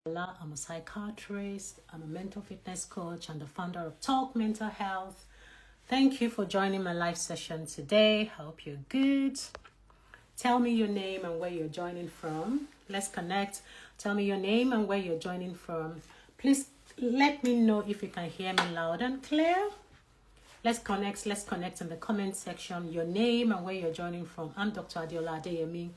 I'm a psychiatrist, I'm a mental fitness coach, and the founder of Talk Mental Health. Thank you for joining my live session today. Hope you're good. Tell me your name and where you're joining from. Let's connect. Tell me your name and where you're joining from. Please let me know if you can hear me loud and clear. Let's connect in the comment section. Your name and where you're joining from. I'm Dr. Adiola Adeyemi.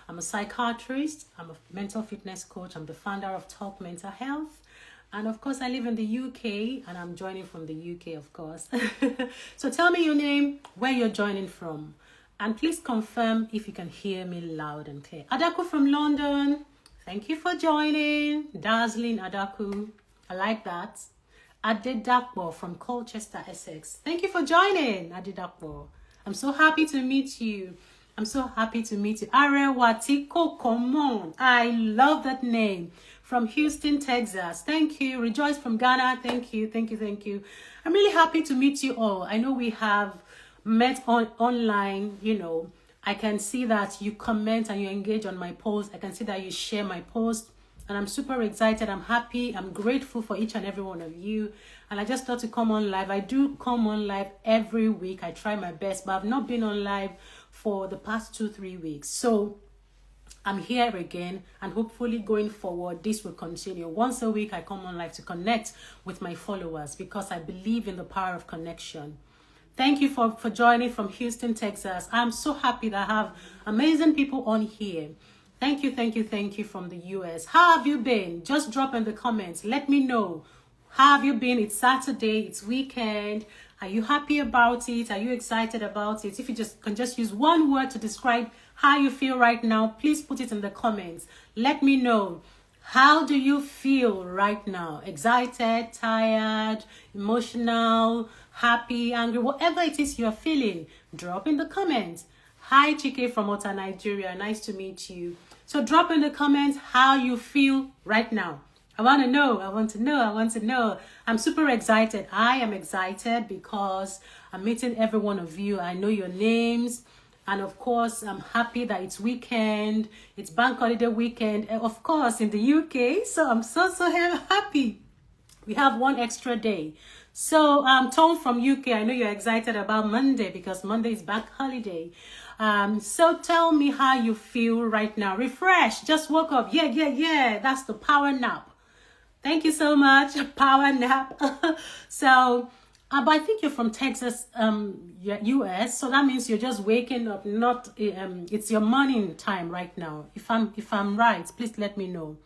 I'm a psychiatrist, I'm a mental fitness coach, I'm the founder of Talk Mental Health. And of course, I live in the UK and I'm joining from the UK, of course. So tell me your name, where you're joining from. And please confirm if you can hear me loud and clear. Adaku from London, thank you for joining. Dazzling Adaku, I like that. Adedakbo from Colchester, Essex. Thank you for joining, Adedakbo. I'm so happy to meet you. Arewatiko, come on. I love that name. From Houston, Texas. Thank you. Rejoice from Ghana. Thank you. I'm really happy to meet you all. I know we have met online, I can see that you comment and you engage on my post. I can see that you share my post. And I'm super excited. I'm happy. I'm grateful for each and every one of you. And I just thought to come on live. I do come on live every week. I try my best, but I've not been on live for the past 2-3 weeks. So I'm here again, and hopefully going forward, this will continue. Once a week, I come on live to connect with my followers because I believe in the power of connection. Thank you for joining from Houston, Texas. I'm so happy that I have amazing people on here. Thank you from the US. How have you been? Just drop in the comments. Let me know. How have you been? It's Saturday. It's weekend. Are you happy about it? Are you excited about it? If you can just use one word to describe how you feel right now, please put it in the comments. Let me know. How do you feel right now? Excited, tired, emotional, happy, angry, whatever it is you're feeling, drop in the comments. Hi, Chike from Ota, Nigeria. Nice to meet you. So drop in the comments how you feel right now. I want to know. I'm super excited. I am excited because I'm meeting every one of you. I know your names. And of course, I'm happy that it's weekend. It's bank holiday weekend. And of course, in the UK. So I'm so happy. We have one extra day. So Tom from UK, I know you're excited about Monday because Monday is bank holiday. So tell me how you feel right now. Refresh. Just woke up. Yeah. That's the power nap. Thank you so much. Power nap. So, but I think you're from Texas, US. So that means you're just waking up. Not it's your morning time right now. If I'm right, please let me know.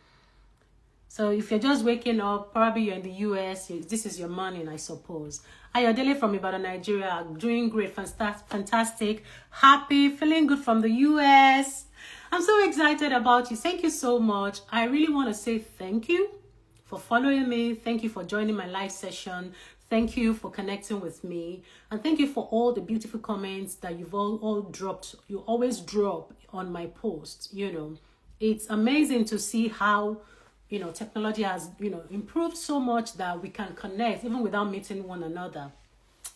So if you're just waking up, probably you're in the US. This is your morning, I suppose. Ayodele from Ibadan, Nigeria. Doing great, fantastic, happy, feeling good from the US. I'm so excited about you. Thank you so much. I really want to say thank you for following me. Thank you for joining my live session. Thank you for connecting with me. And thank you for all the beautiful comments that you've all dropped. You always drop on my posts. It's amazing to see how, technology has, improved so much that we can connect even without meeting one another.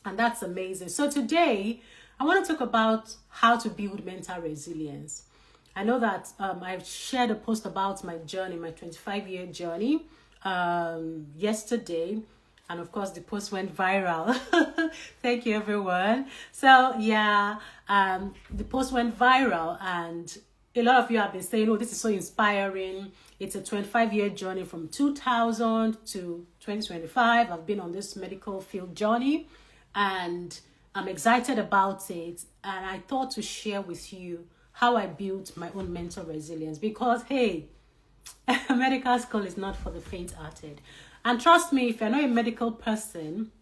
And that's amazing. So today, I want to talk about how to build mental resilience. I know that I've shared a post about my journey, my 25-year journey, yesterday. And of course, the post went viral. Thank you, everyone. So, the post went viral. And a lot of you have been saying, oh, this is so inspiring. It's a 25-year journey from 2000 to 2025. I've been on this medical field journey. And I'm excited about it. And I thought to share with you how I built my own mental resilience. Because, hey, medical school is not for the faint-hearted. And trust me, if you're not a medical person,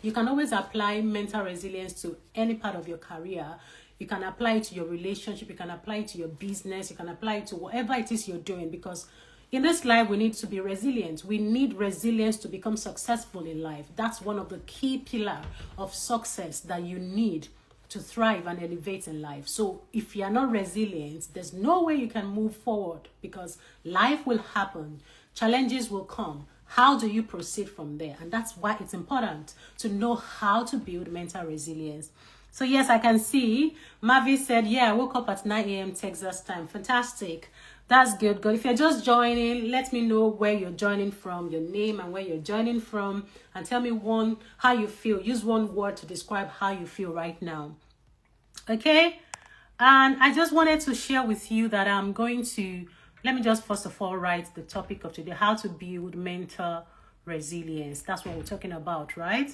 you can always apply mental resilience to any part of your career. You can apply it to your relationship. You can apply it to your business. You can apply it to whatever it is you're doing. Because in this life, we need to be resilient. We need resilience to become successful in life. That's one of the key pillars of success that you need to thrive and elevate in life. So if you are not resilient, there's no way you can move forward because life will happen. Challenges will come. How do you proceed from there? And that's why it's important to know how to build mental resilience. So yes, I can see Mavi said, yeah, I woke up at 9 a.m. Texas time. Fantastic. That's good. Good. If you're just joining, let me know where you're joining from, your name and where you're joining from, and tell me how you feel. Use one word to describe how you feel right now. Okay? And I just wanted to share with you that I'm going to, let me just first of all write the topic of today, how to build mental resilience. That's what we're talking about, right?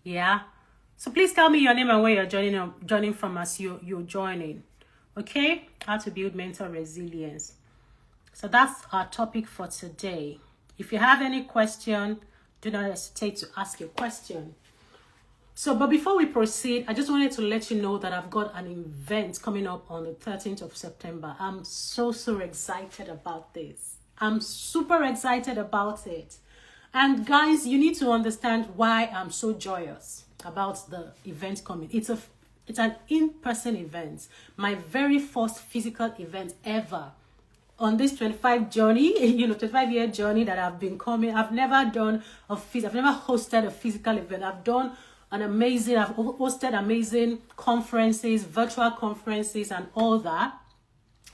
Yeah. So please tell me your name and where you're joining from as you're joining. Okay? How to build mental resilience. So that's our topic for today. If you have any question, do not hesitate to ask your question. So, but before we proceed, I just wanted to let you know that I've got an event coming up on the 13th of September. I'm so excited about this. I'm super excited about it. And guys, you need to understand why I'm so joyous about the event coming. It's an in-person event. My very first physical event ever. On this 25 journey, 25-year journey that I've been coming, I've never hosted a physical event. I've hosted amazing conferences, virtual conferences and all that.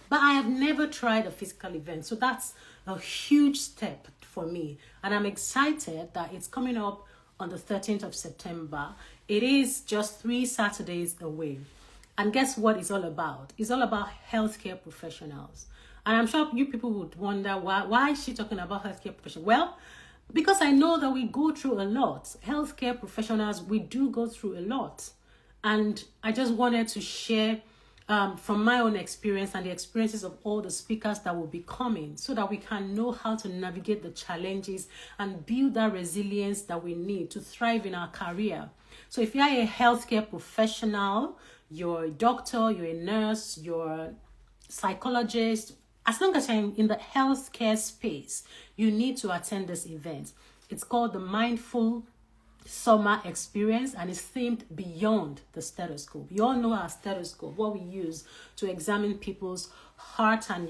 But I have never tried a physical event. So that's a huge step for me. And I'm excited that it's coming up on the 13th of September. It is just 3 Saturdays away. And guess what it's all about? It's all about healthcare professionals. And I'm sure you people would wonder, why is she talking about healthcare professionals? Well, because I know that we go through a lot. Healthcare professionals, we do go through a lot. And I just wanted to share from my own experience and the experiences of all the speakers that will be coming so that we can know how to navigate the challenges and build that resilience that we need to thrive in our career. So if you are a healthcare professional, you're a doctor, you're a nurse, you're a psychologist, as long as you're in the healthcare space, you need to attend this event. It's called the Mindful Summer Experience and it's themed beyond the stethoscope. You all know our stethoscope, what we use to examine people's heart and,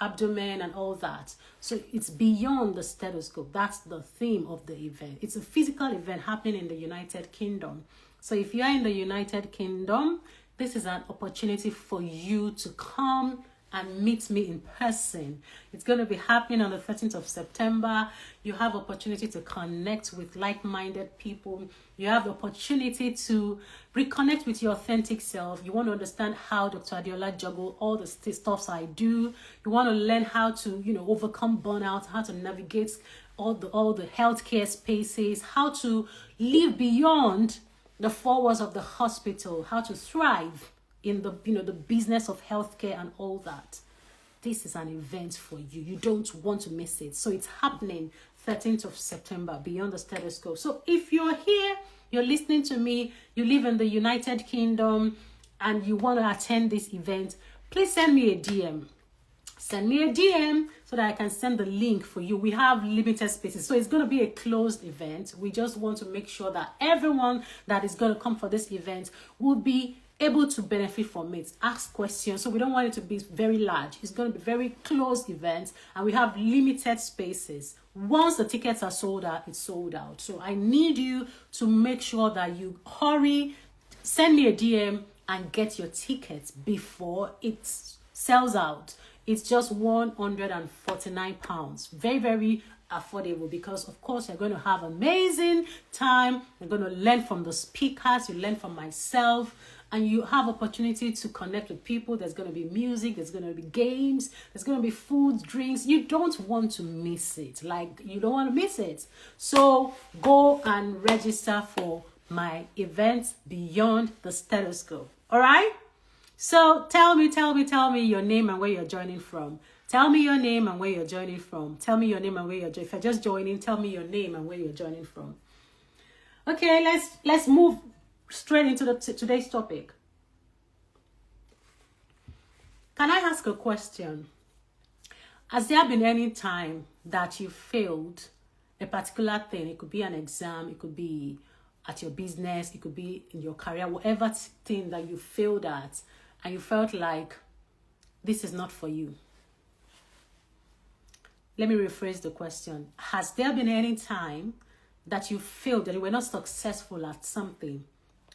abdomen and all that. So it's beyond the stethoscope. That's the theme of the event. It's a physical event happening in the United Kingdom. So if you are in the United Kingdom, this is an opportunity for you to come and meet me in person. It's going to be happening on the 13th of September. You have opportunity to connect with like-minded people. You have the opportunity to reconnect with your authentic self. You want to understand how Dr. Adiola juggle all the stuffs I do. You want to learn how to, overcome burnout, how to navigate all the healthcare spaces, how to live beyond the four walls of the hospital, how to thrive in the the business of healthcare and all that. This is an event for you. You don't want to miss it. So it's happening 13th of September, beyond the stethoscope. So if you're here, you're listening to me, you live in the United Kingdom and you want to attend this event, please send me a DM. Send me a DM so that I can send the link for you. We have limited spaces. So it's going to be a closed event. We just want to make sure that everyone that is going to come for this event will be able to benefit from it, ask questions. So we don't want it to be very large. It's going to be very closed event and we have limited spaces. Once the tickets are sold out, it's sold out. So I need you to make sure that you hurry, send me a DM and get your tickets before it sells out. It's just £149. Very, very affordable because of course you're going to have amazing time. You're going to learn from the speakers, you learn from myself, and you have opportunity to connect with people. There's going to be music, there's going to be games, there's going to be food, drinks. You don't want to miss it. You don't want to miss it. So go and register for my event Beyond the Stethoscope. All right? So tell me your name and where you're joining from. Tell me your name and where you're joining from. Tell me your name and where you're joining. If you're just joining, tell me your name and where you're joining from. Okay, let's move straight into today's topic. Can I ask a question? Has there been any time that you failed a particular thing? It could be an exam, it could be at your business, it could be in your career, whatever thing that you failed at, and you felt like this is not for you. Let me rephrase the question. Has there been any time that you failed, that you were not successful at something,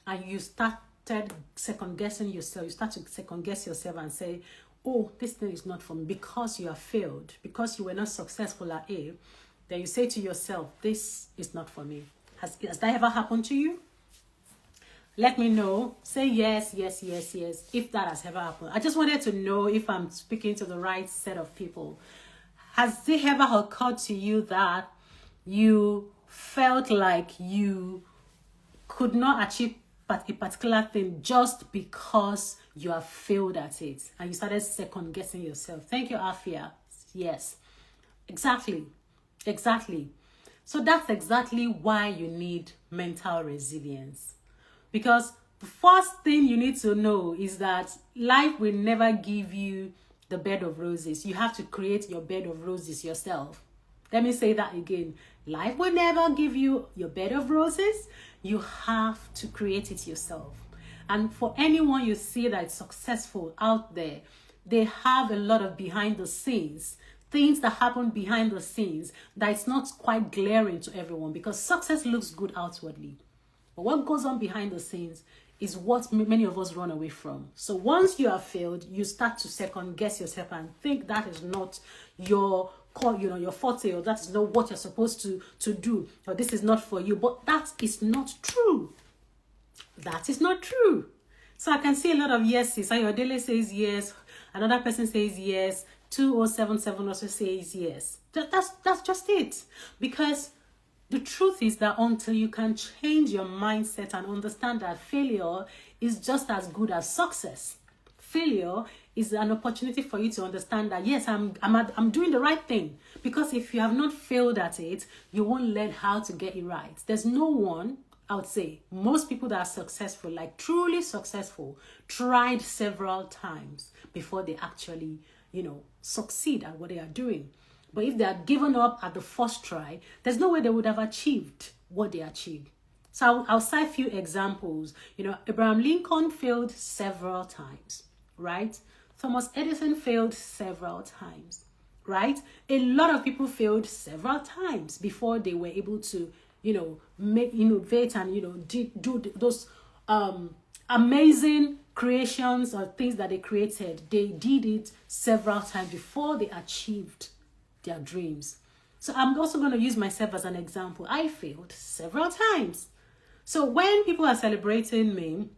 and you started second-guessing yourself? You start to second-guess yourself and say, oh, this thing is not for me, because you have failed, because you were not successful at A, then you say to yourself, this is not for me. Has that ever happened to you? Let me know. Say yes, yes, yes, yes, if that has ever happened. I just wanted to know if I'm speaking to the right set of people. Has it ever occurred to you that you felt like you could not achieve a particular thing just because you have failed at it and you started second guessing yourself? Thank you, Afia. Yes, exactly. So that's exactly why you need mental resilience. Because the first thing you need to know is that life will never give you the bed of roses. You have to create your bed of roses yourself. Let me say that again. Life will never give you your bed of roses. You have to create it yourself. And for anyone you see that is successful out there, they have a lot of behind the scenes, things that happen behind the scenes that is not quite glaring to everyone, because success looks good outwardly. But what goes on behind the scenes is what many of us run away from. So once you have failed, you start to second guess yourself and think that is not your your forte, or that is not what you're supposed to do, or this is not for you. But that is not true. That is not true. So I can see a lot of yeses. Ayodele says yes. Another person says yes. 2077 also says yes. That's just it. Because the truth is that until you can change your mindset and understand that failure is just as good as success, failure is an opportunity for you to understand that, yes, I'm doing the right thing. Because if you have not failed at it, you won't learn how to get it right. There's no one, I would say, most people that are successful, like truly successful, tried several times before they actually, succeed at what they are doing. But if they had given up at the first try, there's no way they would have achieved what they achieved. So I'll cite a few examples. Abraham Lincoln failed several times, right? Thomas Edison failed several times, right? A lot of people failed several times before they were able to, innovate and, do those amazing creations or things that they created. They did it several times before they achieved their dreams. So I'm also going to use myself as an example. I failed several times. So when people are celebrating me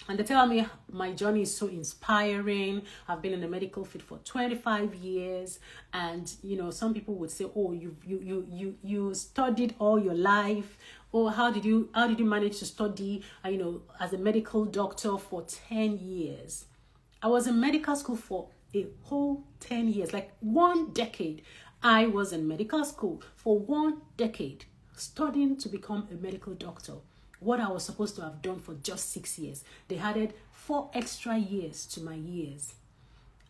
and they tell me my journey is so inspiring, I've been in the medical field for 25 years, and some people would say, oh, you studied all your life, or how did you manage to study as a medical doctor for 10 years? I was in medical school for a whole 10 years, like 1 decade. I was in medical school for 1 decade, studying to become a medical doctor. What I was supposed to have done for just 6 years. They added 4 extra years to my years.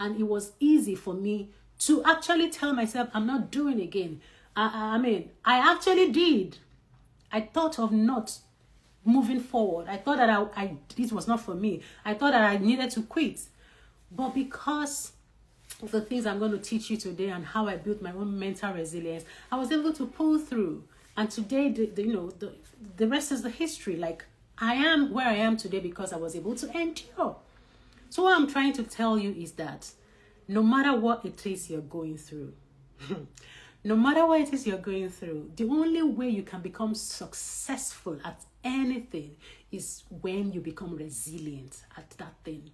And it was easy for me to actually tell myself, I'm not doing again. I actually did. I thought of not moving forward. I thought that this was not for me. I thought that I needed to quit. But because of the things I'm going to teach you today and how I built my own mental resilience, I was able to pull through. And today, the rest is the history. Like, I am where I am today because I was able to endure. So what I'm trying to tell you is that no matter what it is you're going through, the only way you can become successful at anything is when you become resilient at that thing.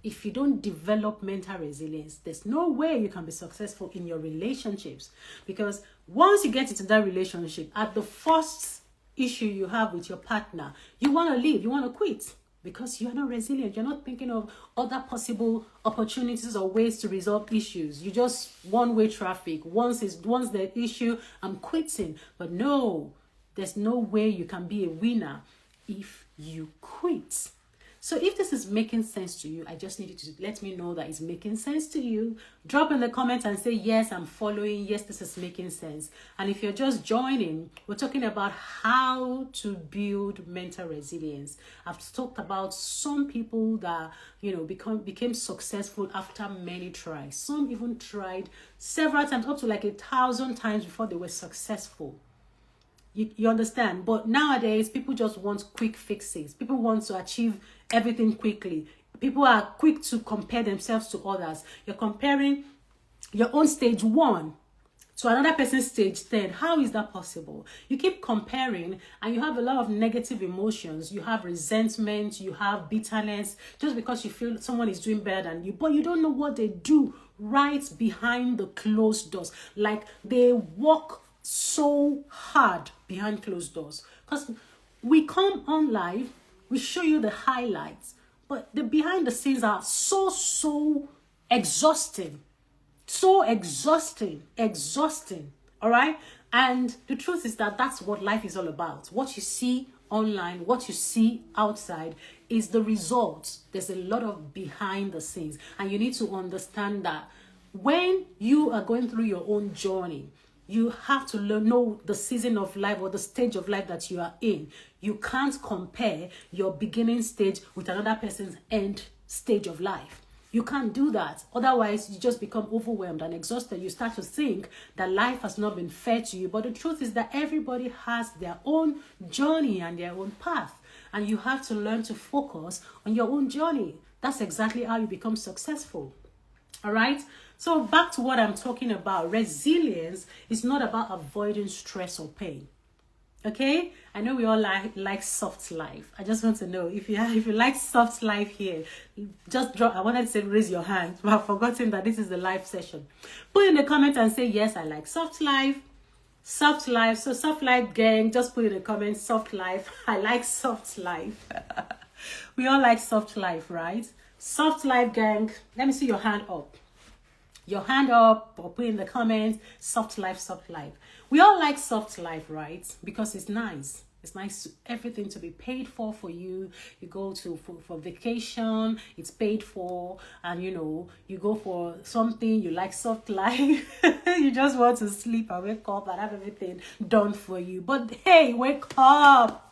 If you don't develop mental resilience, there's no way you can be successful in your relationships. Because once you get into that relationship, at the first issue you have with your partner, you want to leave, you want to quit. Because you're not resilient. You're not thinking of other possible opportunities or ways to resolve issues. You just one-way traffic. Once the issue, I'm quitting. But no, there's no way you can be a winner if you quit. So if this is making sense to you, I just need you to let me know that it's making sense to you. Drop in the comments and say, yes, I'm following. Yes, this is making sense. And if you're just joining, we're talking about how to build mental resilience. I've talked about some people that, became successful after many tries. Some even tried several times, up to like 1,000 times before they were successful. You understand? But nowadays, people just want quick fixes. People want to achieve everything quickly. People are quick to compare themselves to others. You're comparing your own stage 1 to another person's stage 10. How is that possible? You keep comparing and you have a lot of negative emotions. You have resentment, you have bitterness, just because you feel someone is doing better than you, but you don't know what they do right behind the closed doors. Like, they work so hard behind closed doors. Because we come on live, we show you the highlights, but the behind the scenes are so exhausting. So exhausting. All right. And the truth is that that's what life is all about. What you see online, what you see outside is the results. There's a lot of behind the scenes. And you need to understand that when you are going through your own journey, you have to know the season of life or the stage of life that you are in. You can't compare your beginning stage with another person's end stage of life. You can't do that. Otherwise, you just become overwhelmed and exhausted. You start to think that life has not been fair to you. But the truth is that everybody has their own journey and their own path. And you have to learn to focus on your own journey. That's exactly how you become successful. All right? So back to what I'm talking about. Resilience is not about avoiding stress or pain. Okay, I know we all like soft life. I just want to know if you like soft life here, just drop. I wanted to say raise your hand, but I've forgotten that this is the live session. Put in the comment and say yes, I like soft life. Soft life. So soft life gang, just put in the comment soft life. I like soft life. We all like soft life, right? Soft life gang. Let me see your hand up. Your hand up or put in the comments soft life, soft life. We all like soft life, right? Because it's nice. It's nice everything to be paid for you. You go for vacation, it's paid for, and you go for something, you like soft life. You just want to sleep and wake up and have everything done for you. But hey, wake up.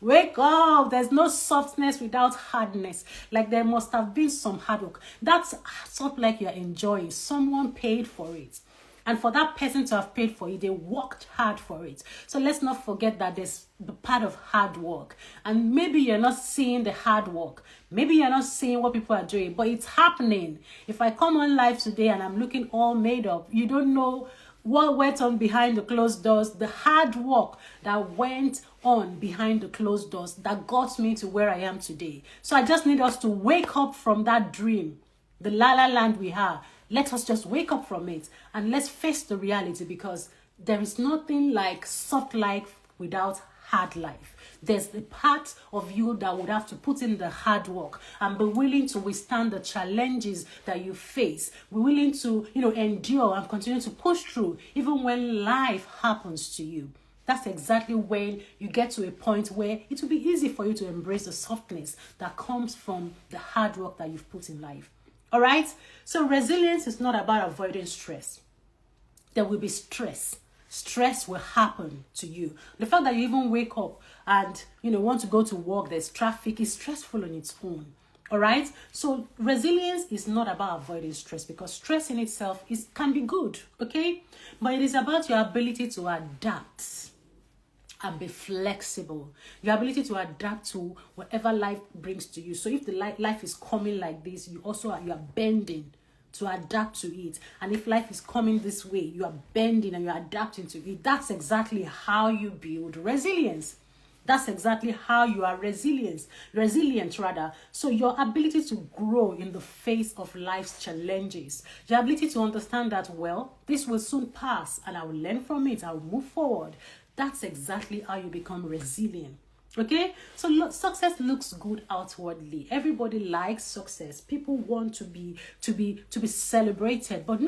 Wake up. There's no softness without hardness. Like, there must have been some hard work. That's soft like you're enjoying. Someone paid for it. And for that person to have paid for it, they worked hard for it. So let's not forget that there's the part of hard work. And maybe you're not seeing the hard work. Maybe you're not seeing what people are doing, but it's happening. If I come on live today and I'm looking all made up, you don't know what went on behind the closed doors, the hard work that went on behind the closed doors that got me to where I am today. So I just need us to wake up from that dream, the la la land we have. Let us just wake up from it and let's face the reality, because there is nothing like soft life without hard life. There's the part of you that would have to put in the hard work and be willing to withstand the challenges that you face. Be willing to, endure and continue to push through even when life happens to you. That's exactly when you get to a point where it will be easy for you to embrace the softness that comes from the hard work that you've put in life. All right? So resilience is not about avoiding stress. There will be stress. Stress will happen to you. The fact that you even wake up and, want to go to work, there's traffic, is stressful on its own. All right? So resilience is not about avoiding stress, because stress in itself can be good, okay? But it is about your ability to adapt and be flexible. Your ability to adapt to whatever life brings to you. So if the life is coming like this, you are bending to adapt to it. And if life is coming this way, you are bending and you're adapting to it. That's exactly how you build resilience. That's exactly how you are resilient. So your ability to grow in the face of life's challenges. Your ability to understand that, this will soon pass and I will learn from it. I will move forward. That's exactly how you become resilient. Okay? So success looks good outwardly. Everybody likes success. People want to be celebrated, but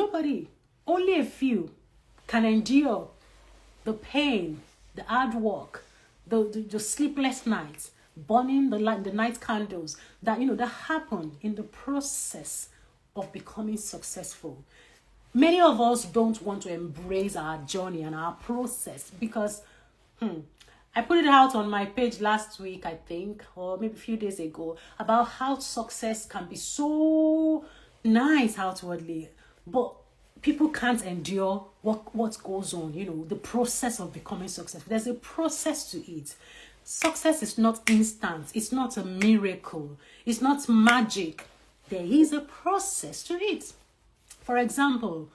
only a few can endure the pain, the hard work, the sleepless nights, burning the night candles that happen in the process of becoming successful. Many of us don't want to embrace our journey and our process because I put it out on my page last week, I think, or maybe a few days ago, about how success can be so nice outwardly, but people can't endure what goes on, the process of becoming successful. There's a process to it. Success is not instant. It's not a miracle. It's not magic. There is a process to it. For example,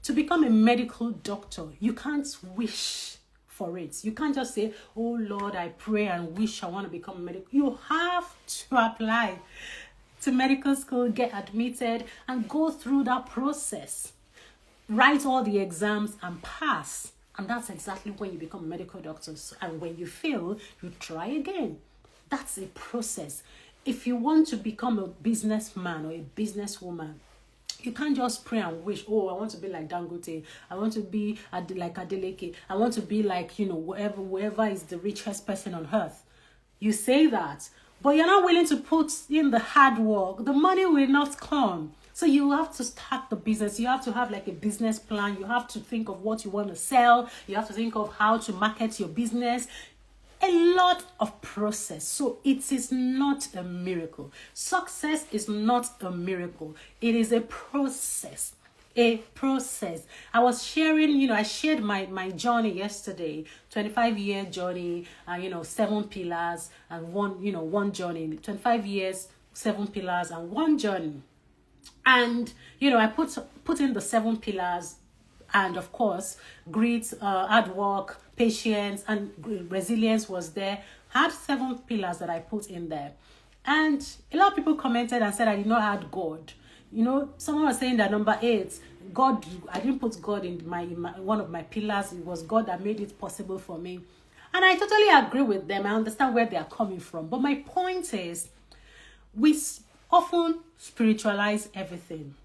to become a medical doctor, you can't wish for it. You can't just say, oh Lord, I pray and wish I want to become a medical. You have to apply to medical school, get admitted, and go through that process. Write all the exams and pass. And that's exactly when you become a medical doctor. And when you fail, you try again. That's a process. If you want to become a businessman or a businesswoman, you can't just pray and wish, oh, I want to be like Dangote. I want to be like Adeleke. I want to be like, whoever is the richest person on earth. You say that, but you're not willing to put in the hard work. The money will not come. So you have to start the business. You have to have like a business plan. You have to think of what you want to sell. You have to think of how to market your business. A lot of process. So it is not a miracle. Success is not a miracle. It is a process. A process. I was sharing, I shared my journey yesterday, 25-year journey, 7 pillars and one journey, 25 years, 7 pillars and one journey. And, I put in the 7 pillars, and of course, grit, hard work, patience, and resilience was there. I had 7 pillars that I put in there. And a lot of people commented and said I did not add God. Someone was saying that number 8, God, I didn't put God in my one of my pillars. It was God that made it possible for me. And I totally agree with them. I understand where they are coming from. But my point is, we often spiritualize everything.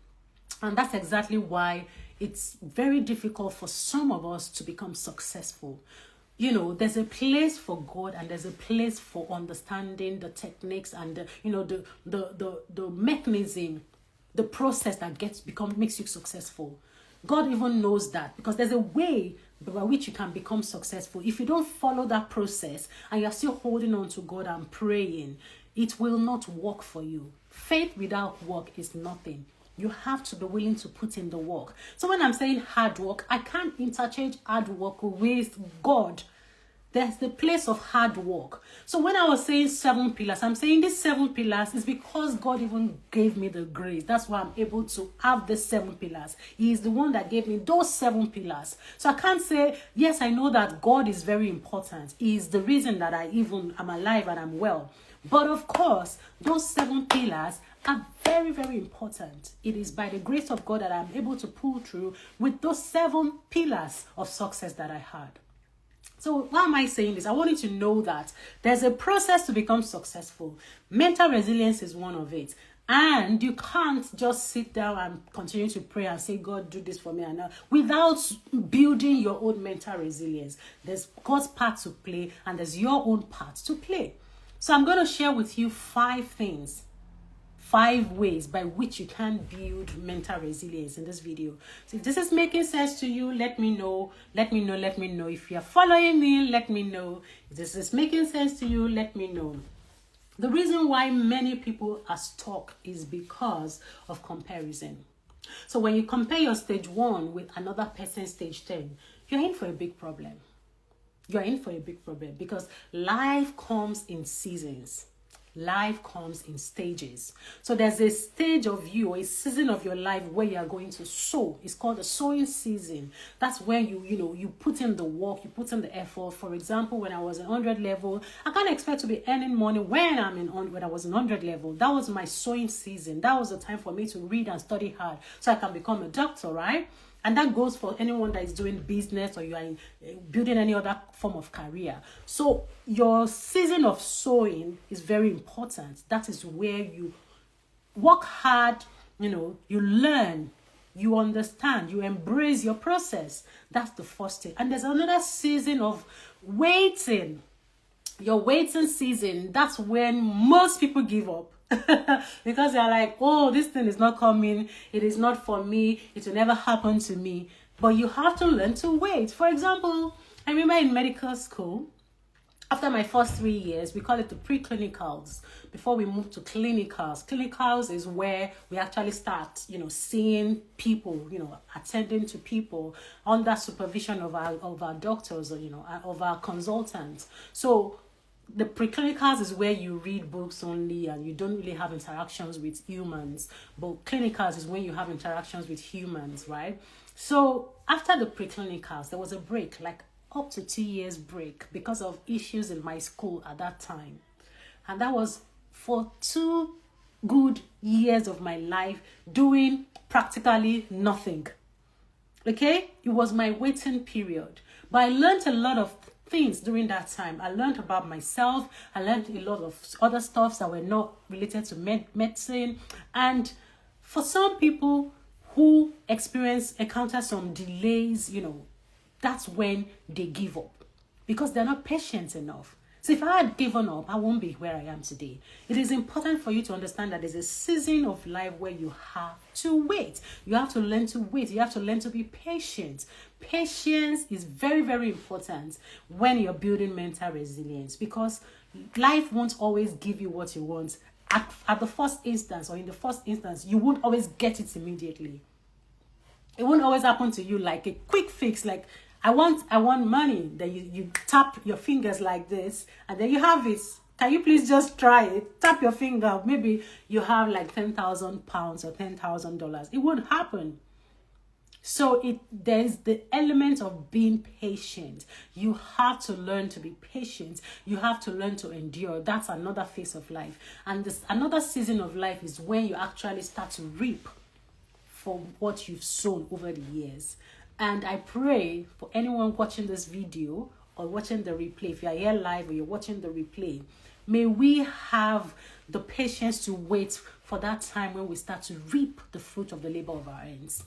And that's exactly why it's very difficult for some of us to become successful. There's a place for God and there's a place for understanding the techniques and the mechanism, the process that makes you successful. God even knows that, because there's a way by which you can become successful. If you don't follow that process and you're still holding on to God and praying, it will not work for you. Faith without work is nothing. You have to be willing to put in the work. So when I'm saying hard work, I can't interchange hard work with God. There's the place of hard work. So when I was saying 7 pillars, I'm saying these 7 pillars is because God even gave me the grace. That's why I'm able to have the 7 pillars. He is the one that gave me those 7 pillars. So I can't say, yes, I know that God is very important. He is the reason that I even am alive and I'm well. But of course, those 7 pillars are very, very important. It is by the grace of God that I'm able to pull through with those 7 pillars of success that I had. So why am I saying this? I want you to know that there's a process to become successful. Mental resilience is one of it. And you can't just sit down and continue to pray and say, God, do this for me and now, without building your own mental resilience. There's God's part to play and there's your own part to play. So I'm going to share with you 5 things, 5 ways by which you can build mental resilience in this video. So if this is making sense to you, let me know. Let me know. If you're following me, let me know. If this is making sense to you, let me know. The reason why many people are stuck is because of comparison. So when you compare your stage 1 with another person's stage 10, you're in for a big problem. You're in for a big problem because life comes in seasons. Life comes in stages. So there's a stage of you, or a season of your life where you are going to sow. It's called the sowing season. That's when you put in the work, you put in the effort. For example, when I was in 100 level, I can't expect to be earning money when I was in 100 level. That was my sowing season. That was the time for me to read and study hard so I can become a doctor, right? And that goes for anyone that is doing business or you are building any other form of career. So your season of sowing is very important. That is where you work hard, you learn, you understand, you embrace your process. That's the first thing. And there's another season of waiting. Your waiting season, that's when most people give up. Because they're like, oh, this thing is not coming, it is not for me, it will never happen to me. But you have to learn to wait. For example, I remember in medical school, after my first 3 years, we call it the pre-clinicals. Before we move to clinicals. Clinicals is where we actually start, seeing people, attending to people under supervision of our doctors or, of our consultants. So the preclinicals is where you read books only and you don't really have interactions with humans. But clinicals is when you have interactions with humans, right? So after the preclinicals, there was a break, like up to 2 years break because of issues in my school at that time. And that was for 2 good years of my life doing practically nothing. Okay? It was my waiting period. But I learned a lot of things during that time. I learned about myself. I learned a lot of other stuff that were not related to medicine. And for some people who encounter some delays, that's when they give up because they're not patient enough. So if I had given up, I won't be where I am today. It is important for you to understand that there's a season of life where you have to wait. You have to learn to wait. You have to learn to be patient. Patience is very, very important when you're building mental resilience because life won't always give you what you want. At the first instance or in the first instance, you won't always get it immediately. It won't always happen to you like a quick fix, like I want money. Then you tap your fingers like this and then you have it. Can you please just try it? Tap your finger. Maybe you have like 10,000 pounds or $10,000. It won't happen. So there's the element of being patient. You have to learn to be patient. You have to learn to endure. That's another phase of life. And another season of life is when you actually start to reap for what you've sown over the years. And I pray for anyone watching this video or watching the replay, if you're here live or you're watching the replay, may we have the patience to wait for that time when we start to reap the fruit of the labor of our hands.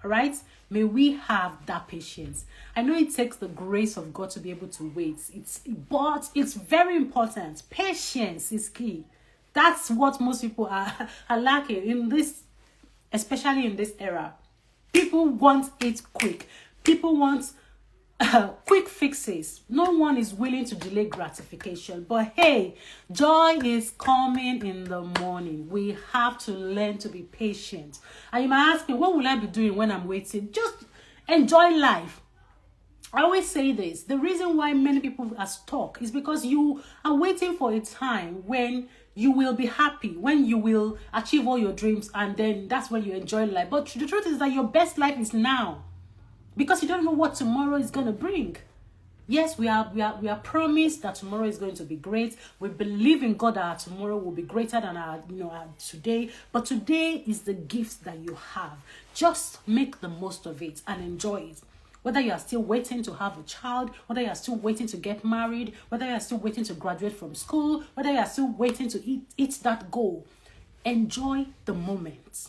All right? May we have that patience. I know it takes the grace of God to be able to wait. But it's very important. Patience is key. That's what most people are lacking in this, especially in this era. People want it quick. People want quick fixes. No one is willing to delay gratification. But hey, joy is coming in the morning. We have to learn to be patient. And you might ask me, what will I be doing when I'm waiting? Just enjoy life. I always say this. The reason why many people are stuck is because you are waiting for a time when you will be happy, when you will achieve all your dreams, and then that's when you enjoy life. But the truth is that your best life is now, because you don't know what tomorrow is going to bring. Yes, we are promised that tomorrow is going to be great. We believe in God that our tomorrow will be greater than our today. But today is the gift that you have. Just make the most of it and enjoy it. Whether you are still waiting to have a child, whether you are still waiting to get married, whether you are still waiting to graduate from school, whether you are still waiting to hit that goal, enjoy the moment.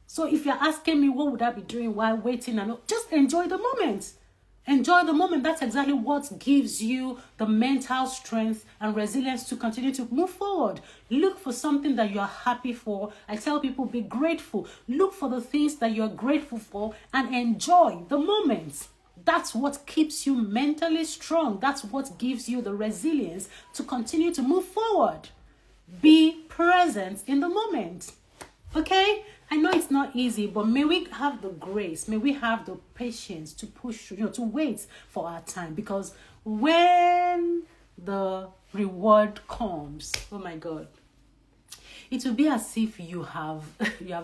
So if you're asking me what would I be doing while waiting, just enjoy the moment. Enjoy the moment. That's exactly what gives you the mental strength and resilience to continue to move forward. Look for something that you are happy for. I tell people, be grateful. Look for the things that you're grateful for and enjoy the moment. That's what keeps you mentally strong. That's what gives you the resilience to continue to move forward. Be present in the moment. Okay? I know it's not easy, but may we have the grace, may we have the patience to push through, to wait for our time. Because when the reward comes, oh my God, it will be as if you have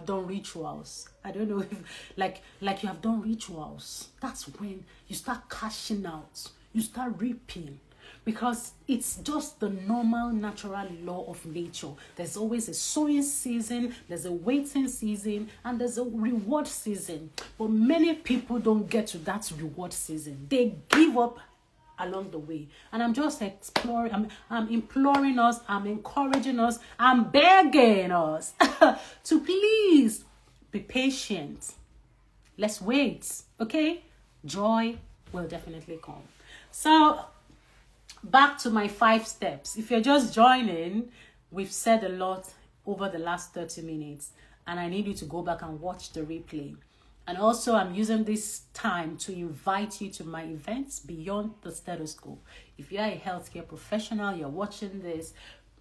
done rituals. I don't know if like you have done rituals. That's when you start cashing out, you start reaping. Because it's just the normal, natural law of nature. There's always a sowing season, there's a waiting season, and there's a reward season. But many people don't get to that reward season. They give up along the way. And I'm just exploring, I'm imploring us, I'm encouraging us, I'm begging us to please be patient. Let's wait, okay? Joy will definitely come. So, back to my 5 steps. If you're just joining, we've said a lot over the last 30 minutes, and I need you to go back and watch the replay. And also, I'm using this time to invite you to my events beyond the stethoscope. If you're a healthcare professional, you're watching this,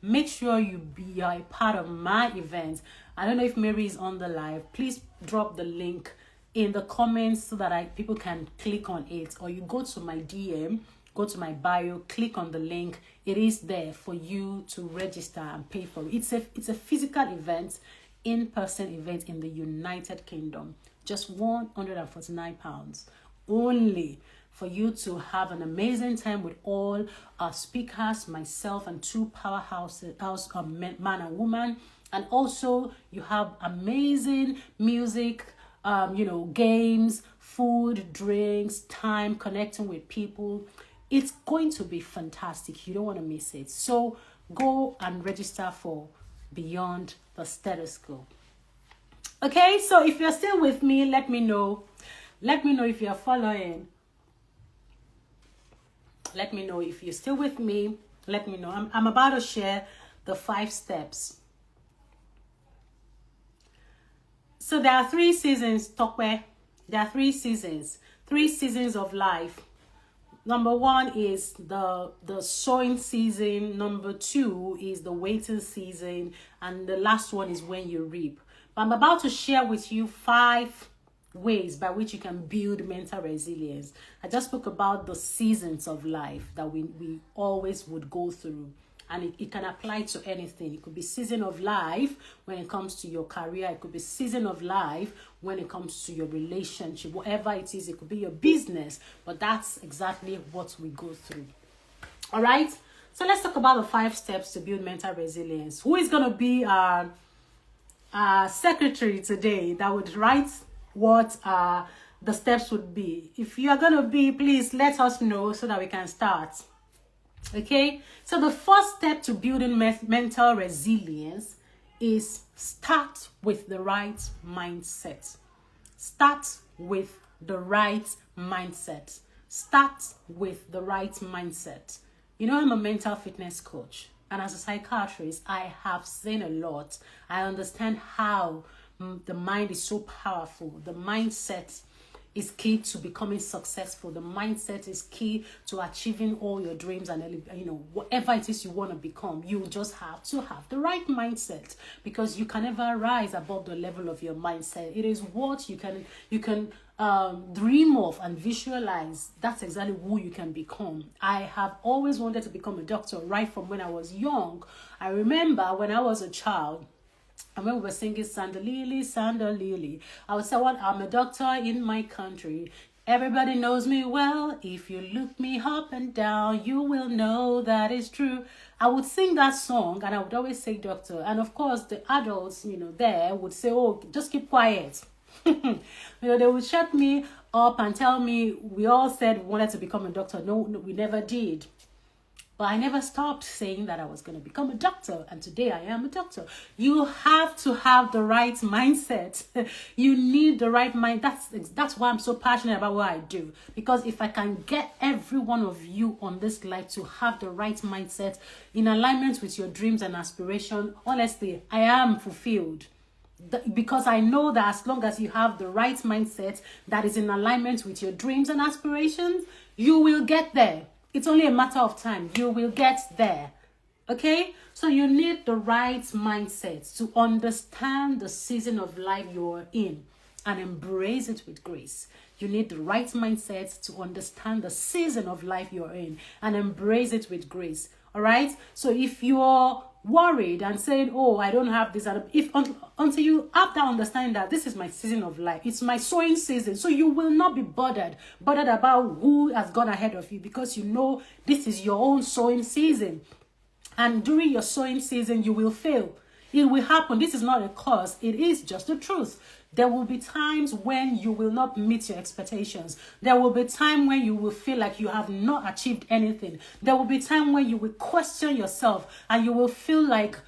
make sure you are a part of my event. I don't know if Mary is on the live. Please drop the link in the comments so that people can click on it, or you go to my DM go to my bio, click on the link. It is there for you to register and pay for it. It's a physical event, in-person event in the United Kingdom. Just £149 only for you to have an amazing time with all our speakers, myself, and two powerhouse man and woman. And also you have amazing music, games, food, drinks, time, connecting with people. It's going to be fantastic. You don't want to miss it. So go and register for Beyond the Status Quo. Okay, so if you're still with me, let me know. Let me know if you're following. Let me know if you're still with me. Let me know. I'm about to share the 5 steps. So there are 3 seasons, Tokwe. There are 3 seasons. 3 seasons of life. Number 1 is the sowing season. Number 2 is the waiting season. And the last one is when you reap. But I'm about to share with you 5 ways by which you can build mental resilience. I just spoke about the seasons of life that we always would go through. And it can apply to anything. It could be season of life when it comes to your career. It could be season of life when it comes to your relationship. Whatever it is, it could be your business. But that's exactly what we go through. All right? So let's talk about the 5 steps to build mental resilience. Who is going to be our secretary today that would write what the steps would be? If you are going to be, please let us know so that we can start. Okay, so the first step to building mental resilience is start with the right mindset. Start with the right mindset. Start with the right mindset. You know, I'm a mental fitness coach, and as a psychiatrist, I have seen a lot. I understand how the mind is so powerful. The mindset is key to becoming successful. The mindset is key to achieving all your dreams and whatever it is you want to become. You just have to have the right mindset, because you can never rise above the level of your mindset. It is what you can dream of and visualize. That's exactly who you can become. I have always wanted to become a doctor right from when I was young. I remember when I was a child, and when we were singing Sandal Lily, I would say, well, I'm a doctor in my country. Everybody knows me well. If you look me up and down, you will know that is true. I would sing that song and I would always say doctor. And of course, the adults, there would say, oh, just keep quiet. They would shut me up and tell me, we all said we wanted to become a doctor. No, we never did. But I never stopped saying that I was going to become a doctor. And today I am a doctor. You have to have the right mindset. You need the right mind. That's why I'm so passionate about what I do. Because if I can get every one of you on this life to have the right mindset in alignment with your dreams and aspiration, honestly, I am fulfilled. Because I know that as long as you have the right mindset that is in alignment with your dreams and aspirations, you will get there. It's only a matter of time. You will get there. Okay? So you need the right mindset to understand the season of life you're in and embrace it with grace. You need the right mindset to understand the season of life you're in and embrace it with grace. All right? So if you're worried and saying, oh, I don't have this, until you have that understanding that this is my season of life, it's my sowing season, so you will not be bothered about who has gone ahead of you, because you know this is your own sowing season. And during your sowing season, you will fail. It will happen. This is not a curse. It is just the truth. There will be times when you will not meet your expectations. There will be time when you will feel like you have not achieved anything. There will be time when you will question yourself and you will feel like,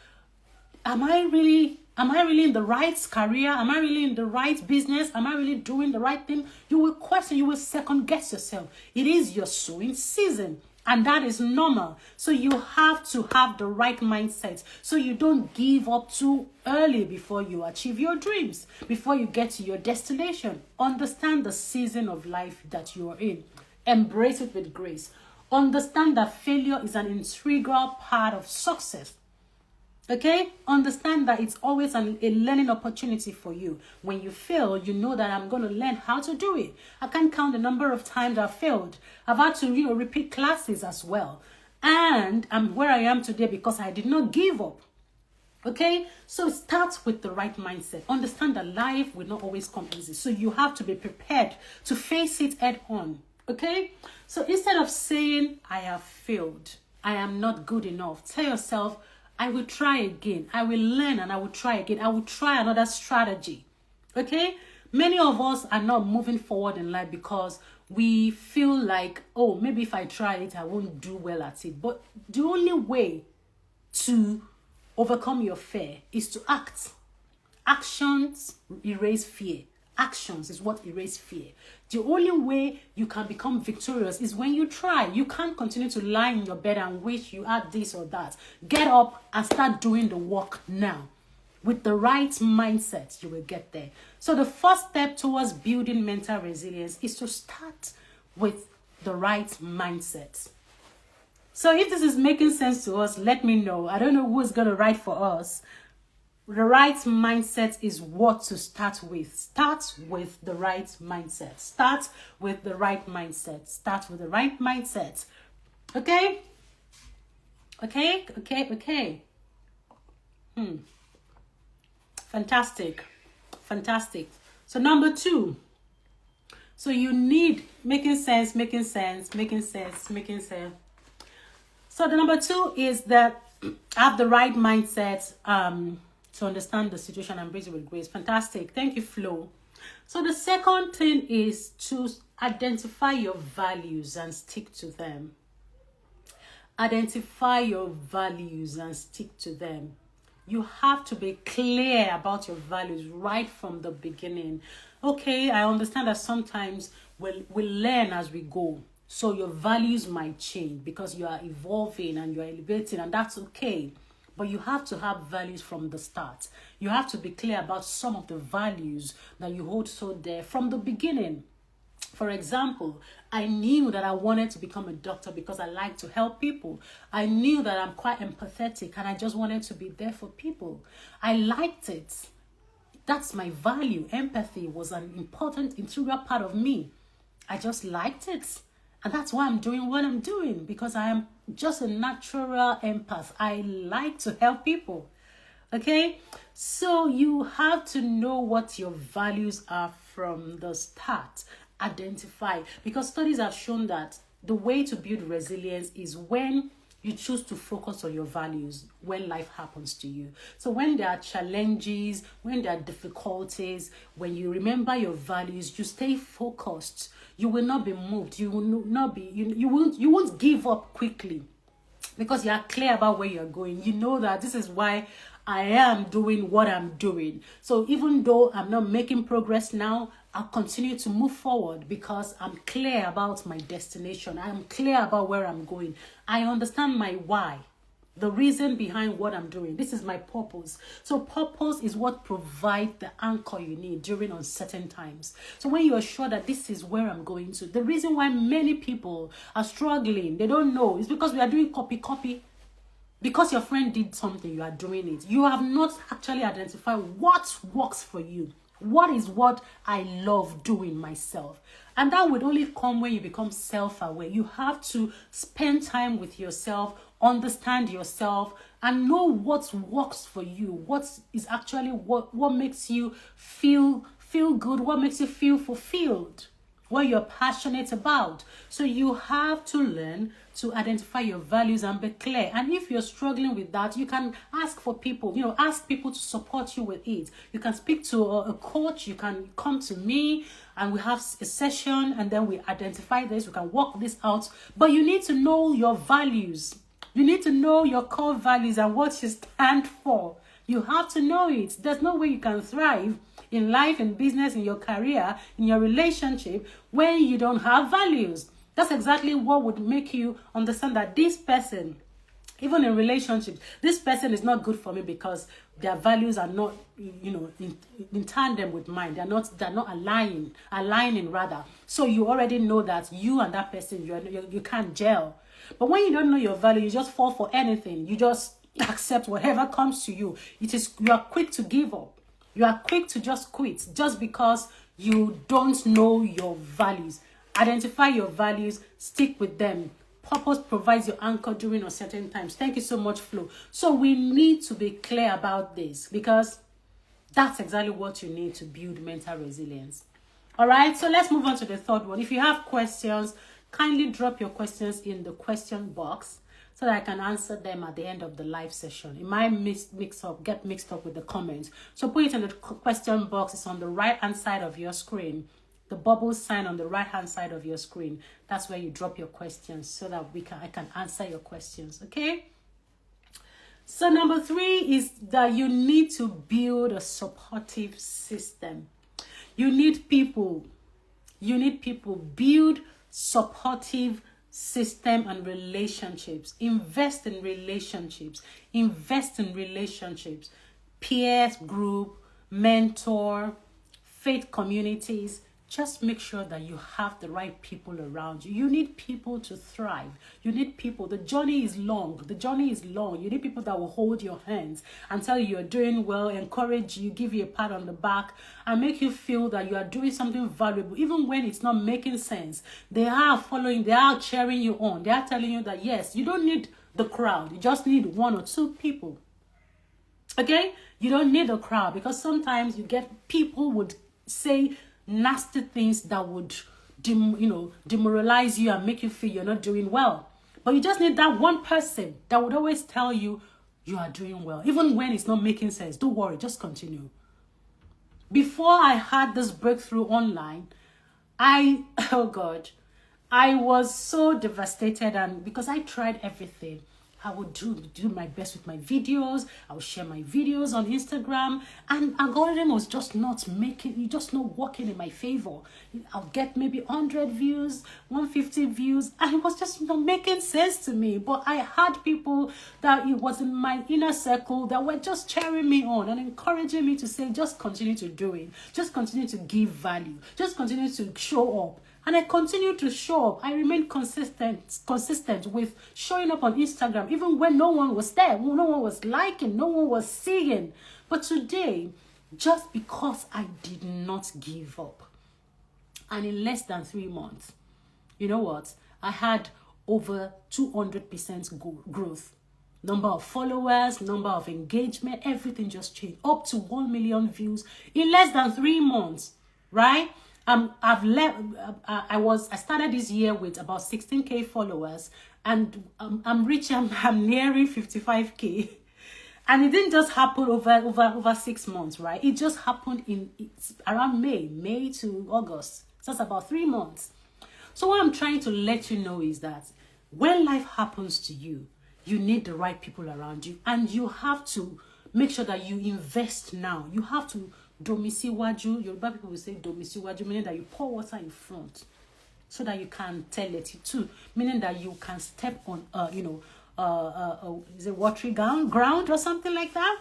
am I really in the right career? Am I really in the right business? Am I really doing the right thing? You will question, you will second guess yourself. It is your sowing season. And that is normal. So you have to have the right mindset so you don't give up too early before you achieve your dreams, before you get to your destination. Understand the season of life that you are in. Embrace it with grace. Understand that failure is an integral part of success. Okay, understand that it's always a learning opportunity for you. When you fail, you know that I'm going to learn how to do it. I can't count the number of times I've failed. I've had to, repeat classes as well. And I'm where I am today because I did not give up. Okay, so start with the right mindset. Understand that life will not always come easy. So you have to be prepared to face it head on. Okay, so instead of saying, I have failed, I am not good enough, tell yourself, I will try again. I will learn and I will try again. I will try another strategy. Okay, many of us are not moving forward in life because we feel like, oh, maybe if I try it, I won't do well at it. But the only way to overcome your fear is to act. Actions erase fear. Actions is what erase fear. The only way you can become victorious is when you try. You can't continue to lie in your bed and wish you had this or that. Get up and start doing the work now. With the right mindset, you will get there. So the first step towards building mental resilience is to start with the right mindset. So if this is making sense to us, let me know. I don't know who's going to write for us. The right mindset is what to start with. Start with the right mindset. Start with the right mindset. Start with the right mindset. Okay? Okay. Fantastic. So number 2. So you need making sense. So the number 2 is that have the right mindset to understand the situation and breathe with grace. Fantastic. Thank you, Flo. So the second thing is to identify your values and stick to them. Identify your values and stick to them. You have to be clear about your values right from the beginning. Okay, I understand that sometimes we'll learn as we go. So your values might change because you are evolving and you are elevating, and that's okay. But you have to have values from the start. You have to be clear about some of the values that you hold so dear from the beginning. For example, I knew that I wanted to become a doctor because I like to help people. I knew that I'm quite empathetic and I just wanted to be there for people. I liked it. That's my value. Empathy was an important integral part of me. I just liked it. And that's why I'm doing what I'm doing, because I am just a natural empath. I like to help people. Okay? So you have to know what your values are from the start. Identify. Because studies have shown that the way to build resilience is when you choose to focus on your values when life happens to you. So when there are challenges, when there are difficulties, when you remember your values, you stay focused. You will not be moved. You will not be. You won't give up quickly, because you are clear about where you're going. You know that this is why I am doing what I'm doing. So even though I'm not making progress now, I'll continue to move forward because I'm clear about my destination. I'm clear about where I'm going. I understand my why, the reason behind what I'm doing. This is my purpose. So purpose is what provides the anchor you need during uncertain times. So when you are sure that this is where I'm going to, the reason why many people are struggling, they don't know, is because we are doing copy. Because your friend did something, you are doing it. You have not actually identified what works for you. What is what I love doing myself? And that would only come when you become self-aware. You have to spend time with yourself, understand yourself, and know what works for you. What is actually what makes you feel good, what makes you feel fulfilled, what you're passionate about. So you have to learn to identify your values and be clear. And if you're struggling with that, you can ask for people, ask people to support you with it. You can speak to a coach, you can come to me and we have a session and then we identify this, we can work this out. But you need to know your values. You need to know your core values and what you stand for. You have to know it. There's no way you can thrive in life, in business, in your career, in your relationship when you don't have values. That's exactly what would make you understand that this person, even in relationships, this person is not good for me because their values are not, in tandem with mine. They're not aligning rather. So you already know that you and that person, you can't gel. But when you don't know your value, you just fall for anything. You just accept whatever comes to you. You are quick to give up. You are quick to just quit just because you don't know your values. Identify your values, stick with them. Purpose provides your anchor during uncertain times. Thank you so much, Flo. So we need to be clear about this because that's exactly what you need to build mental resilience. All right, so let's move on to the third one. If you have questions, kindly drop your questions in the question box so that I can answer them at the end of the live session. It might get mixed up with the comments. So put it in the question box. It's on the right-hand side of your screen. The bubble sign on the right-hand side of your screen. That's where you drop your questions so that I can answer your questions, okay? So number 3 is that you need to build a supportive system. You need people. Build supportive system and relationships. Invest in relationships. Peers group, mentor, faith communities. Just make sure that you have the right people around you. You need people to thrive. You need people. The journey is long. You need people that will hold your hands and tell you you're doing well, encourage you, give you a pat on the back, and make you feel that you are doing something valuable, even when it's not making sense. They are following, they are cheering you on. They are telling you that, yes, you don't need the crowd. You just need 1 or 2 people. Okay? You don't need a crowd because sometimes you get people would say nasty things that would demoralize you and make you feel you're not doing well. But you just need that one person that would always tell you you are doing well, even when it's not making sense. Don't worry, just continue. Before I had this breakthrough online, I was so devastated, and because I tried everything. I would do my best with my videos. I would share my videos on Instagram, and algorithm was just not working in my favor. I'll get maybe 100 views, 150 views, and it was just not making sense to me. But I had people that it was in my inner circle that were just cheering me on and encouraging me to say, just continue to do it. Just continue to give value. Just continue to show up. And I continued to show up. I remained consistent with showing up on Instagram, even when no one was there, no one was liking, no one was seeing. But today, just because I did not give up, and in less than 3 months, you know what? I had over 200% growth. Number of followers, number of engagement, everything just changed. Up to 1 million views in less than 3 months, right? I started this year with about 16k followers, and I'm nearing 55k, and it didn't just happen over 6 months, right? It just happened around May to August. So that's about 3 months. So what I'm trying to let you know is that when life happens to you, you need the right people around you, and you have to make sure that you invest now. You have to domisiwaju. Yoruba people will say domisiwaju, meaning that you pour water in front so that you can tell it too, meaning that you can step on is it watery ground or something like that.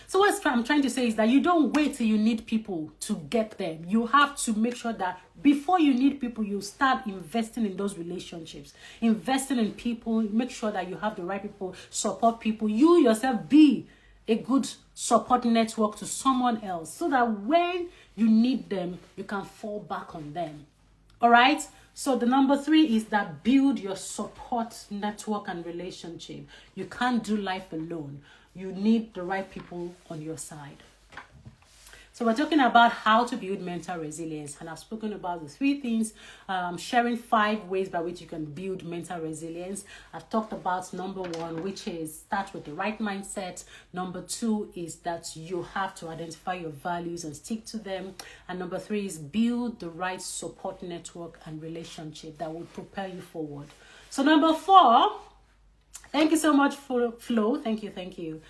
So what I'm trying to say is that you don't wait till you need people to get them. You have to make sure that before you need people, you start investing in those relationships, investing in people. Make sure that you have the right people, support people. You yourself be a good support network to someone else so that when you need them, you can fall back on them. All right? So the number 3 is that build your support network and relationship. You can't do life alone. You need the right people on your side. So we're talking about how to build mental resilience, and I've spoken about the 3 things, sharing 5 ways by which you can build mental resilience. I've talked about number 1, which is start with the right mindset. Number 2 is that you have to identify your values and stick to them. And number 3 is build the right support network and relationship that will propel you forward. So number 4, thank you so much for Flo. Thank you.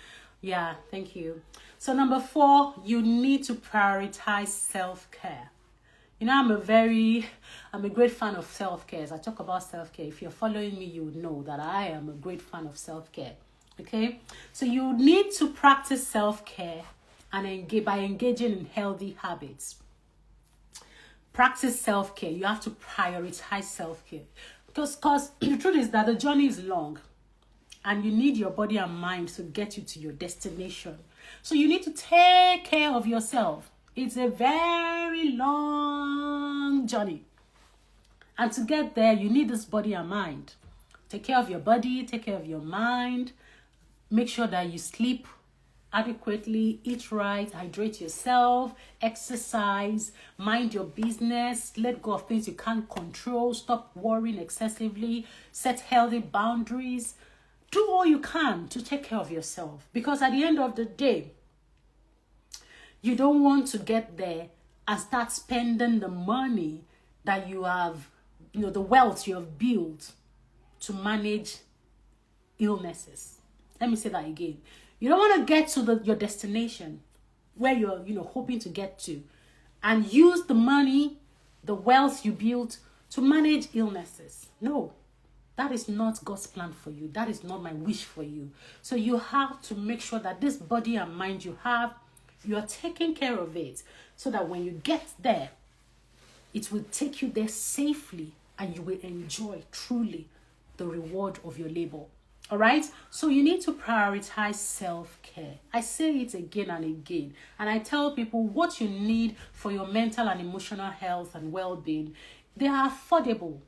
Yeah, thank you. So number 4, you need to prioritize self-care. You know, I'm a great fan of self-care. As I talk about self-care, if you're following me, you would know that I am a great fan of self-care. Okay? So you need to practice self-care and by engaging in healthy habits. Practice self-care. You have to prioritize self-care. Because the truth is that the journey is long. and you need your body and mind to get you to your destination. So you need to take care of yourself. It's a very long journey. And to get there, you need this body and mind. Take care of your body, take care of your mind. Make sure that you sleep adequately, eat right, hydrate yourself, exercise, mind your business, let go of things you can't control, stop worrying excessively, set healthy boundaries. Do all you can to take care of yourself. Because at the end of the day, you don't want to get there and start spending the money that you have, the wealth you have built to manage illnesses. Let me say that again. You don't want to get to your destination where you're, hoping to get to, and use the money, the wealth you built to manage illnesses. No, that is not God's plan for you. That is not my wish for you. So you have to make sure that this body and mind you have, you are taking care of it, so that when you get there, it will take you there safely and you will enjoy truly the reward of your labor. All right. So you need to prioritize self-care. I say it again and again. And I tell people what you need for your mental and emotional health and well-being. They are affordable.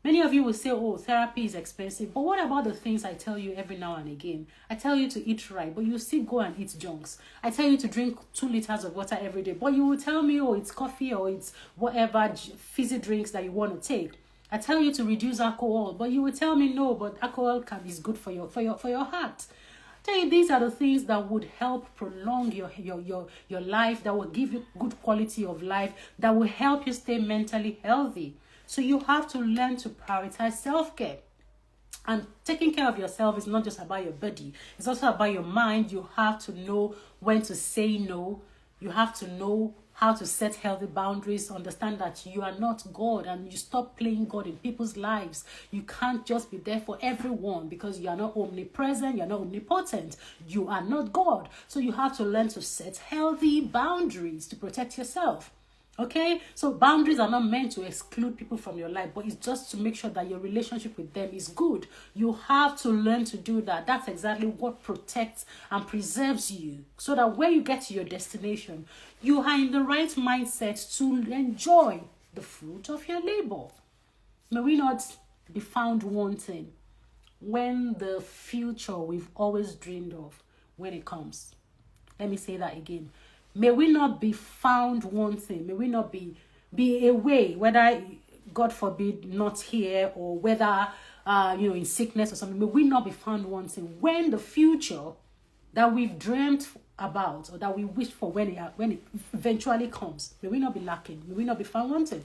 Many of you will say, oh, therapy is expensive. But what about the things I tell you every now and again? I tell you to eat right, but you still go and eat junks. I tell you to drink 2 liters of water every day, but you will tell me, oh, it's coffee or it's whatever fizzy drinks that you want to take. I tell you to reduce alcohol, but you will tell me no, but alcohol is good for your heart. I tell you, these are the things that would help prolong your life, that will give you good quality of life, that will help you stay mentally healthy. So you have to learn to prioritize self-care. And taking care of yourself is not just about your body. It's also about your mind. You have to know when to say no. You have to know how to set healthy boundaries, understand that you are not God, and you stop playing God in people's lives. You can't just be there for everyone because you are not omnipresent, you are not omnipotent. You are not God. So you have to learn to set healthy boundaries to protect yourself. Okay, so boundaries are not meant to exclude people from your life, but it's just to make sure that your relationship with them is good. You have to learn to do that. That's exactly what protects and preserves you, so that when you get to your destination, you are in the right mindset to enjoy the fruit of your labor. May we not be found wanting when the future we've always dreamed of, when it comes. Let me say that again. May we not be found wanting. May we not be away, whether, God forbid, not here, or whether, in sickness or something. May we not be found wanting when the future that we've dreamt about, or that we wish for, when it eventually comes, may we not be lacking. May we not be found wanting.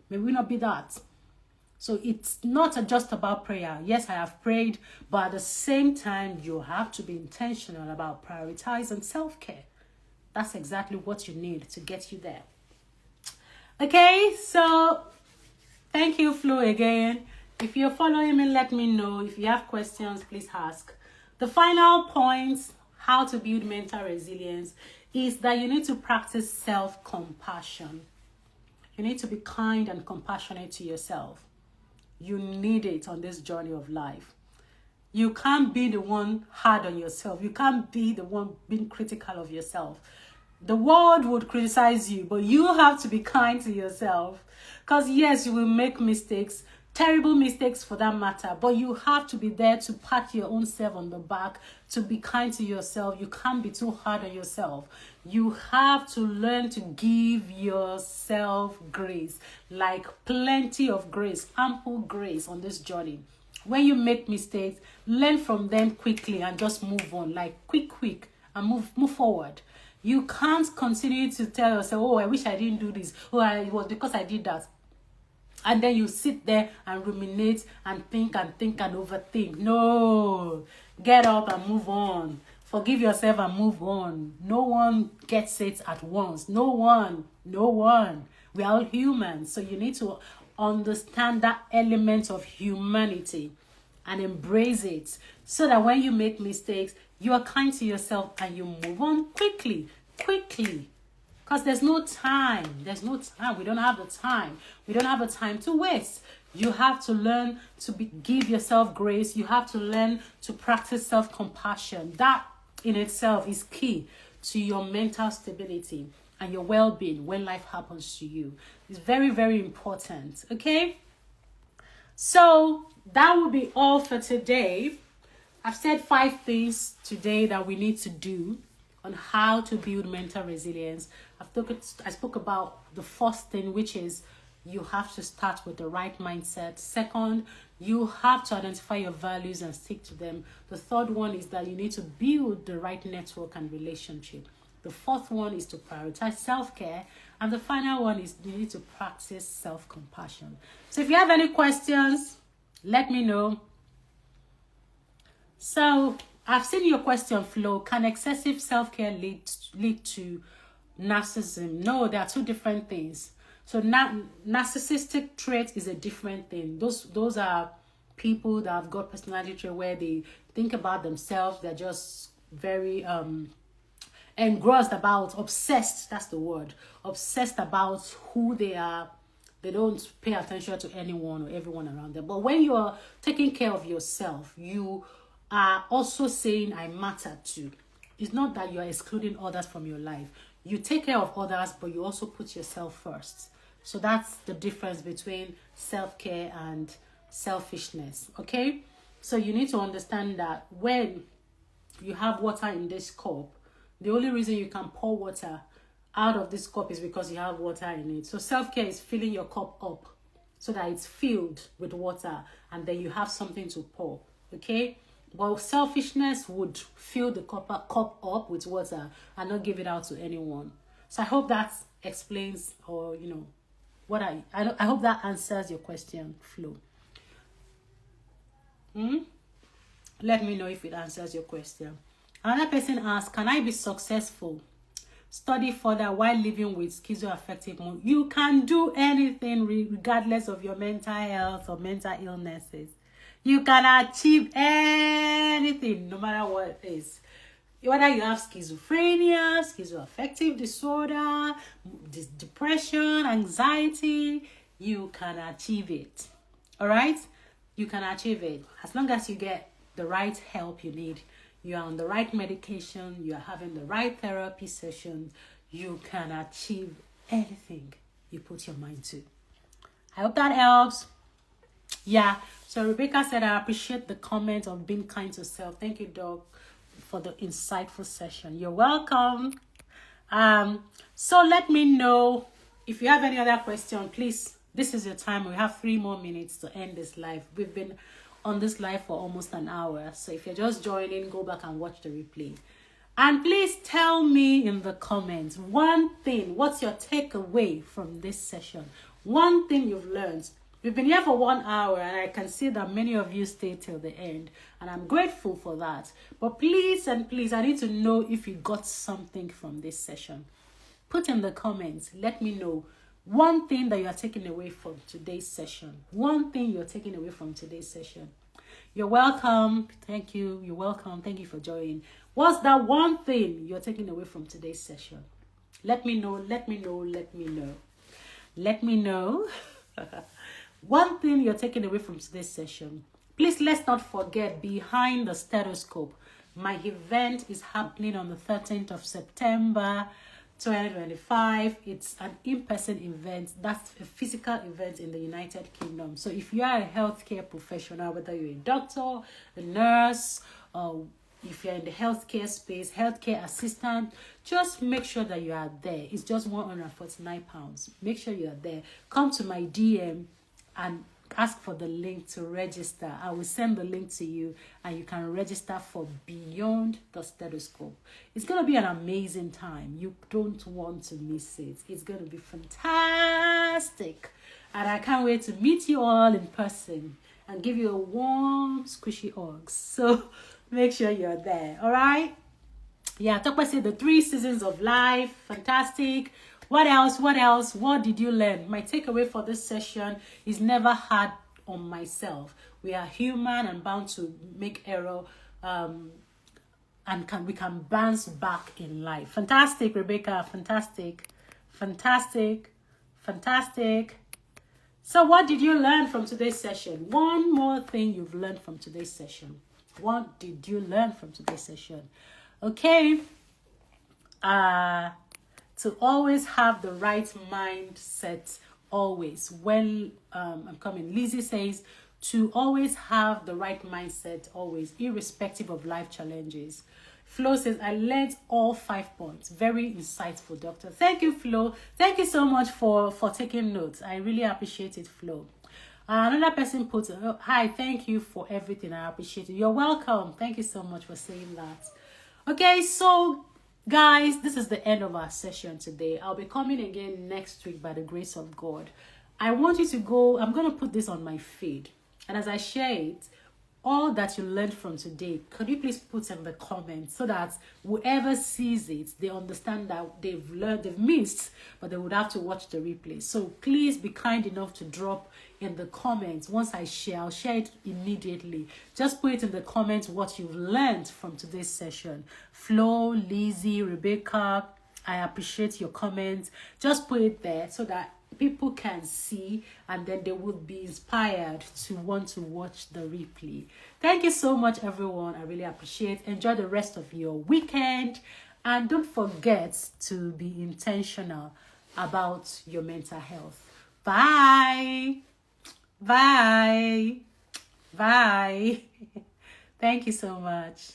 May we not be that. So it's not just about prayer. Yes, I have prayed, but at the same time, you have to be intentional about prioritizing self-care. That's exactly what you need to get you there. Okay, so thank you, Flo, again. If you're following me, let me know. If you have questions, please ask. The final point, how to build mental resilience, is that you need to practice self-compassion. You need to be kind and compassionate to yourself. You need it on this journey of life. You can't be the one hard on yourself. You can't be the one being critical of yourself. The world would criticize you, but you have to be kind to yourself. Because yes, you will make mistakes, terrible mistakes for that matter, but you have to be there to pat your own self on the back, to be kind to yourself. You can't be too hard on yourself. You have to learn to give yourself grace, like plenty of grace, ample grace on this journey. When you make mistakes, learn from them quickly and just move on, like quick, and move forward. You can't continue to tell yourself, oh, I wish I didn't do this. Oh, it was because I did that. And then you sit there and ruminate and think and overthink. No, get up and move on. Forgive yourself and move on. No one gets it at once. No one. We are all humans. So you need to understand that element of humanity and embrace it, so that when you make mistakes, you are kind to yourself and you move on quickly. Because there's no time. We don't have the time. We don't have the time to waste. You have to learn to give yourself grace. You have to learn to practice self-compassion. That in itself is key to your mental stability and your well-being when life happens to you. It's very, very important. Okay? So that will be all for today. I've said 5 things today that we need to do on how to build mental resilience. I spoke about the first thing, which is you have to start with the right mindset. Second, you have to identify your values and stick to them. The third one is that you need to build the right network and relationship. The fourth one is to prioritize self-care. And the final one is you need to practice self-compassion. So if you have any questions, let me know. So I've seen your question, Flo. Can excessive self-care lead to narcissism? No, there are 2 different things. So narcissistic trait is a different thing. Those are people that have got personality trait where they think about themselves. They're just very engrossed about, obsessed, that's the word, obsessed about who they are. They don't pay attention to anyone or everyone around them. But when you are taking care of yourself, you are also saying, I matter too. It's not that you are excluding others from your life. You take care of others, but you also put yourself first. So that's the difference between self-care and selfishness, okay? So you need to understand that when you have water in this cup, the only reason you can pour water out of this cup is because you have water in it. So self-care is filling your cup up so that it's filled with water and then you have something to pour, okay? But selfishness would fill the cup up with water and not give it out to anyone. So I hope that explains, or what I hope that answers your question, Flo. Let me know if it answers your question. Another person asked, can I be successful, study further while living with schizoaffective mood? You can do anything regardless of your mental health or mental illnesses. You can achieve anything, no matter what it is. Whether you have schizophrenia, schizoaffective disorder, depression, anxiety, you can achieve it. All right? You can achieve it. As long as you get the right help you need, you are on the right medication, you are having the right therapy sessions, you can achieve anything you put your mind to. I hope that helps. Yeah. So Rebecca said, I appreciate the comment of being kind to self. Thank you, Doc, for the insightful session. You're welcome. So let me know if you have any other question. Please, this is your time. We have 3 more minutes to end this live. We've been on this live for almost an hour. So if you're just joining, go back and watch the replay. And please tell me in the comments one thing. What's your takeaway from this session? One thing you've learned. We've been here for 1 hour and I can see that many of you stayed till the end. And I'm grateful for that. But please and please, I need to know if you got something from this session. Put in the comments. Let me know one thing that you are taking away from today's session. One thing you're taking away from today's session. You're welcome. Thank you. You're welcome. Thank you for joining. What's that one thing you're taking away from today's session? Let me know. Let me know. Let me know. Let me know. One thing you're taking away from today's session. Please, let's not forget, Behind the Stethoscope. My event is happening on the 13th of September, 2025. It's an in-person event. That's a physical event in the United Kingdom. So if you are a healthcare professional, whether you're a doctor, a nurse, or if you're in the healthcare space, healthcare assistant, just make sure that you are there. It's just £149. Make sure you are there. Come to my DM and ask for the link to register. I will send the link to you and you can register for Beyond the Stethoscope. It's going to be an amazing time. You don't want to miss it. It's going to be fantastic. And I can't wait to meet you all in person and give you a warm, squishy hug. So make sure you're there. All right? Yeah, talk about the 3 seasons of life. Fantastic. What else? What did you learn? My takeaway for this session is never hard on myself. We are human and bound to make error, and we can bounce back in life. Fantastic, Rebecca. Fantastic. So what did you learn from today's session? One more thing you've learned from today's session. What did you learn from today's session? Okay. To always have the right mindset always. When I'm coming, Lizzie says to always have the right mindset always, irrespective of life challenges. Flo says, I learned all 5 points. Very insightful, doctor. Thank you, Flo. Thank you so much for taking notes. I really appreciate it, Flo. Another person puts, hi, thank you for everything. I appreciate it. You're welcome. Thank you so much for saying that. Okay, so guys, this is the end of our session today. I'll be coming again next week by the grace of God. I want you to go, I'm going to put this on my feed. And as I share it, all that you learned from today, could you please put in the comments so that whoever sees it, they understand that they've learned, they've missed, but they would have to watch the replay. So please be kind enough to drop in the comments. Once I share, I'll share it immediately. Just put it in the comments what you've learned from today's session. Flo, Lizzie, Rebecca, I appreciate your comments. Just put it there so that people can see and then they would be inspired to want to watch the replay. Thank you so much, everyone. I really appreciate it. Enjoy the rest of your weekend and don't forget to be intentional about your mental health. Bye. Bye. Bye. Thank you so much.